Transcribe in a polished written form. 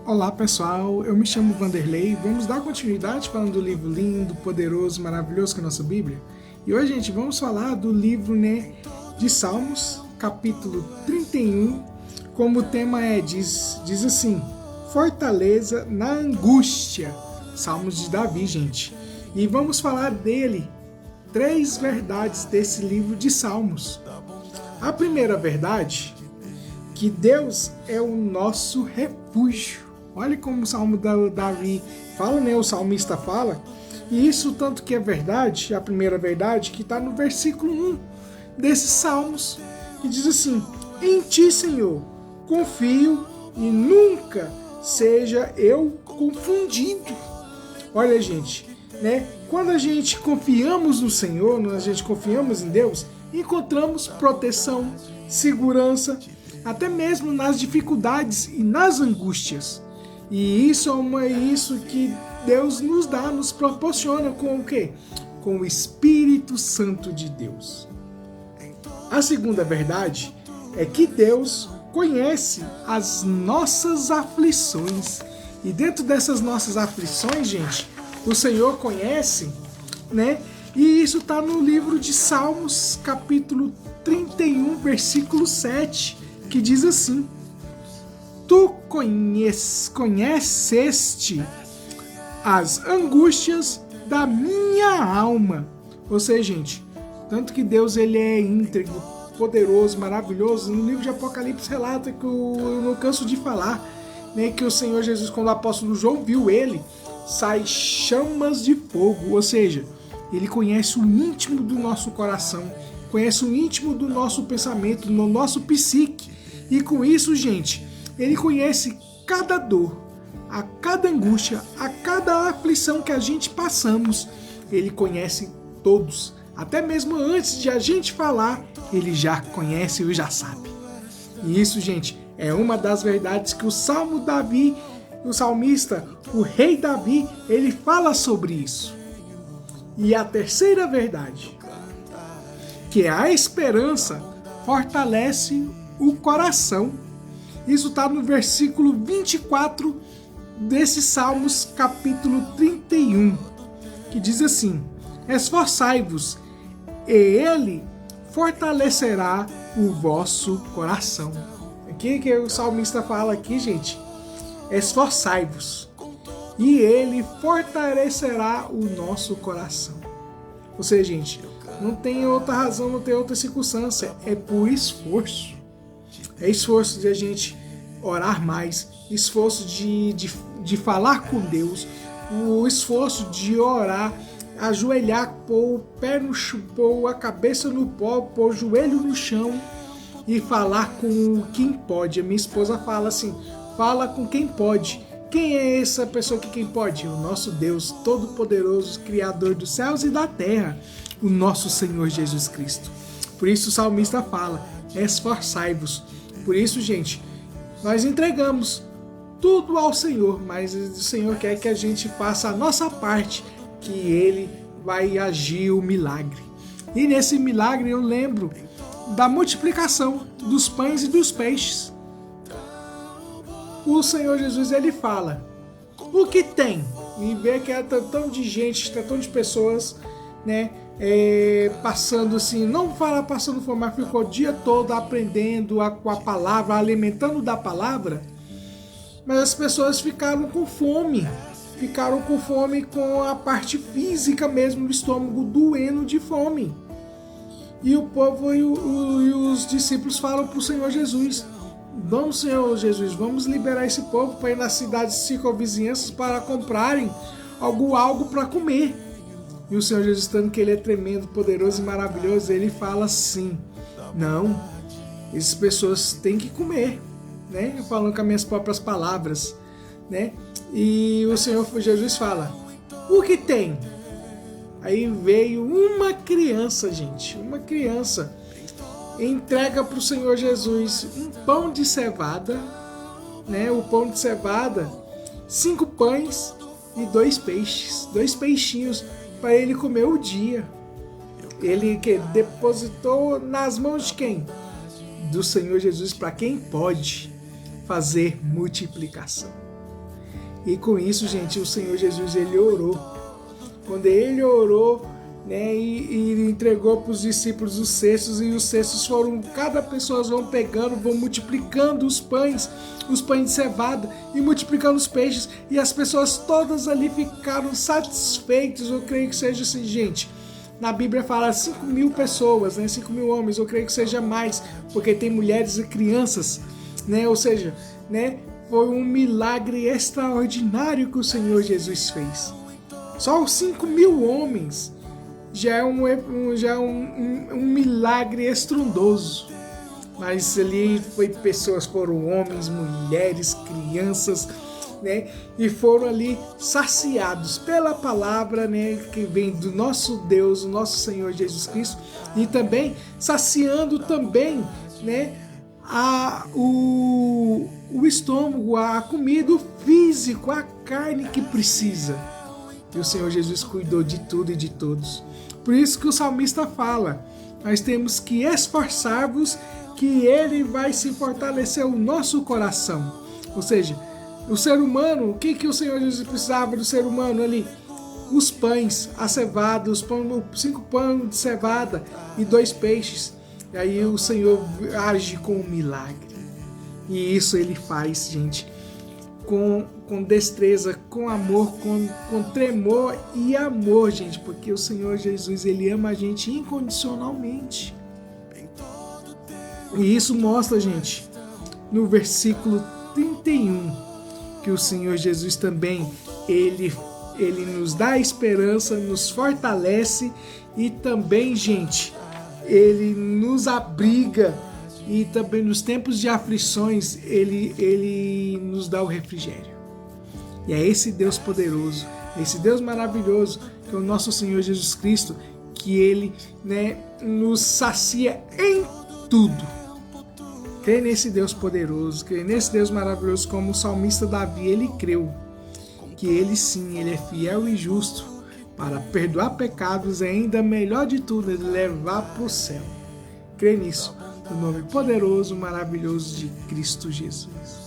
Olá pessoal, eu me chamo Vanderlei, vamos dar continuidade falando do livro lindo, poderoso, maravilhoso que é a nossa Bíblia. E hoje, gente, vamos falar do livro de Salmos, capítulo 31, como o tema diz assim, fortaleza na angústia, Salmos de Davi, gente. E vamos falar dele, 3 verdades desse livro de Salmos. A primeira verdade, que Deus é o nosso refúgio. Olha como o Salmo da Davi fala, o salmista fala, e isso tanto que é verdade, a primeira verdade, que está no versículo 1 desses Salmos, que diz assim, em ti, Senhor, confio e nunca seja eu confundido. Olha, gente, quando a gente confiamos no Senhor, a gente confiamos em Deus, encontramos proteção, segurança, até mesmo nas dificuldades e nas angústias. E isso é isso que Deus nos dá, nos proporciona com o quê? Com o Espírito Santo de Deus. A segunda verdade é que Deus conhece as nossas aflições. E dentro dessas nossas aflições, gente, o Senhor conhece, E isso está no livro de Salmos, capítulo 31, versículo 7, que diz assim, tu conheceste as angústias da minha alma. Ou seja, gente, tanto que Deus ele é íntegro, poderoso, maravilhoso. No livro de Apocalipse relata que eu não canso de falar, que o Senhor Jesus, quando o apóstolo João viu ele, sai chamas de fogo. Ou seja, ele conhece o íntimo do nosso coração, conhece o íntimo do nosso pensamento, do nosso psique. E com isso, gente, ele conhece cada dor, a cada angústia, a cada aflição que a gente passamos. Ele conhece todos. Até mesmo antes de a gente falar, ele já conhece e já sabe. E isso, gente, é uma das verdades que o salmista, o rei Davi, ele fala sobre isso. E a terceira verdade, que é a esperança, fortalece o coração. Isso está no versículo 24 desses Salmos, capítulo 31, que diz assim, esforçai-vos, e ele fortalecerá o vosso coração. Aqui que o salmista fala aqui, gente, esforçai-vos, e ele fortalecerá o nosso coração. Ou seja, gente, não tem outra razão, não tem outra circunstância, é por esforço. É esforço de a gente orar mais, esforço de falar com Deus, o esforço de orar, ajoelhar, pôr o pé no chão, pôr a cabeça no pó, pôr o joelho no chão e falar com quem pode. A minha esposa fala assim, fala com quem pode. Quem é essa pessoa que quem pode? O nosso Deus Todo-Poderoso, Criador dos céus e da terra, o nosso Senhor Jesus Cristo. Por isso o salmista fala, esforçai-vos. Por isso, gente, nós entregamos tudo ao Senhor, mas o Senhor quer que a gente faça a nossa parte, que Ele vai agir o milagre. E nesse milagre eu lembro da multiplicação dos pães e dos peixes. O Senhor Jesus, ele fala, o que tem? E vê que é tão de gente, tão de pessoas, passando assim, não fala passando fome, mas ficou o dia todo aprendendo com a palavra, alimentando da palavra, mas as pessoas ficaram com fome com a parte física mesmo do estômago, doendo de fome. E o povo e os discípulos falam para o Senhor Jesus, vamos, Senhor Jesus, vamos liberar esse povo para ir nas cidades circunvizinhanças para comprarem algo para comer. E o Senhor Jesus, estando que ele é tremendo, poderoso e maravilhoso, ele fala assim, não, essas pessoas têm que comer, falando com as minhas próprias palavras, E o Senhor Jesus fala, o que tem? Aí veio uma criança, gente, entrega para o Senhor Jesus um pão de cevada, o pão de cevada, 5 pães e 2 peixes, 2 peixinhos, para ele comer o dia. Ele que depositou nas mãos de quem? Do Senhor Jesus, para quem pode fazer multiplicação. E com isso, gente, o Senhor Jesus, ele orou. Quando ele orou, né, e entregou para os discípulos os cestos, e os cestos foram, cada pessoa vão pegando, vão multiplicando os pães de cevada e multiplicando os peixes, e as pessoas todas ali ficaram satisfeitas. Eu creio que seja assim, gente. Na Bíblia fala 5.000 pessoas, né, 5.000 homens, eu creio que seja mais, porque tem mulheres e crianças, né, ou seja, né, foi um milagre extraordinário que o Senhor Jesus fez. Só os 5.000 homens já é um milagre estrondoso. Mas ali foram homens, mulheres, crianças, né? E foram ali saciados pela palavra, né? Que vem do nosso Deus, o nosso Senhor Jesus Cristo, e também saciando também, né? O estômago, a comida, o físico, a carne que precisa. E o Senhor Jesus cuidou de tudo e de todos. Por isso que o salmista fala, nós temos que esforçar-vos, que ele vai se fortalecer o nosso coração. Ou seja, o ser humano, o que o Senhor Jesus precisava do ser humano ali? Os pães, a cevada, 5 pães de cevada e 2 peixes. E aí o Senhor age com um milagre. E isso ele faz, gente, com destreza, com amor, com tremor e amor, gente, porque o Senhor Jesus, ele ama a gente incondicionalmente. E isso mostra, gente, no versículo 31, que o Senhor Jesus também, ele nos dá esperança, nos fortalece e também, gente, ele nos abriga, e também nos tempos de aflições, ele nos dá o refrigério. E é esse Deus poderoso, esse Deus maravilhoso, que é o nosso Senhor Jesus Cristo, que ele, né, nos sacia em tudo. Crê nesse Deus poderoso, crê nesse Deus maravilhoso, como o salmista Davi, ele creu que ele sim, ele é fiel e justo para perdoar pecados e ainda melhor de tudo, ele levar para o céu. Crê nisso, no nome poderoso, maravilhoso de Cristo Jesus.